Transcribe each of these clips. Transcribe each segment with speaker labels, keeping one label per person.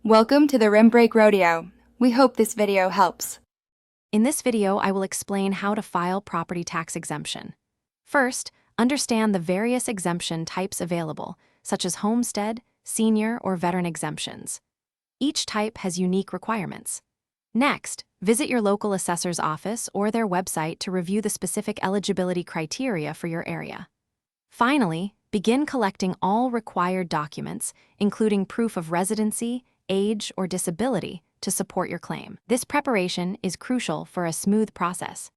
Speaker 1: Welcome to the Rim Break Rodeo. We hope this video helps.
Speaker 2: In this video, I will explain how to file property tax exemption. First, understand the various exemption types available, such as homestead, senior, or veteran exemptions. Each type has unique requirements. Next, visit your local assessor's office or their website to review the specific eligibility criteria for your area. Finally, begin collecting all required documents, including proof of residency, age, or disability, to support your claim. This preparation is crucial for a smooth process.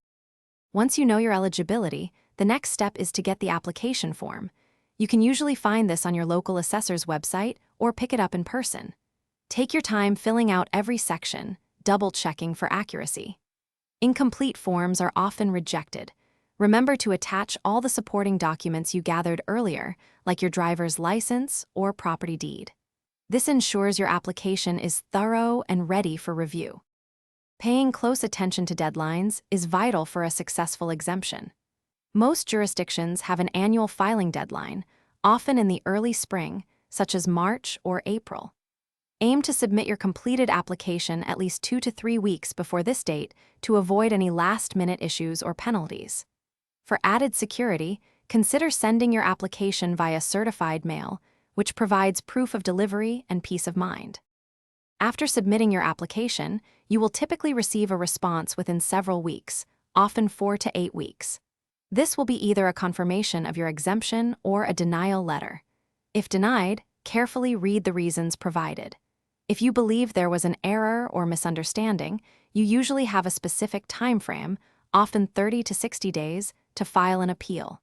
Speaker 2: Once you know your eligibility, the next step is to get the application form. You can usually find this on your local assessor's website or pick it up in person. Take your time filling out every section, double-checking for accuracy. Incomplete forms are often rejected. Remember to attach all the supporting documents you gathered earlier, like your driver's license or property deed. This ensures your application is thorough and ready for review. Paying close attention to deadlines is vital for a successful exemption. Most jurisdictions have an annual filing deadline, often in the early spring, such as March or April. Aim to submit your completed application at least 2 to 3 weeks before this date to avoid any last-minute issues or penalties. For added security, consider sending your application via certified mail, which provides proof of delivery and peace of mind. After submitting your application, you will typically receive a response within several weeks, often 4 to 8 weeks. This will be either a confirmation of your exemption or a denial letter. If denied, carefully read the reasons provided. If you believe there was an error or misunderstanding, you usually have a specific time frame, often 30 to 60 days, to file an appeal.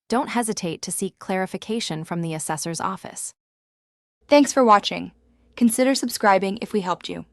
Speaker 2: Don't hesitate to seek clarification from the assessor's office.
Speaker 1: Thanks for watching. Consider subscribing if we helped you.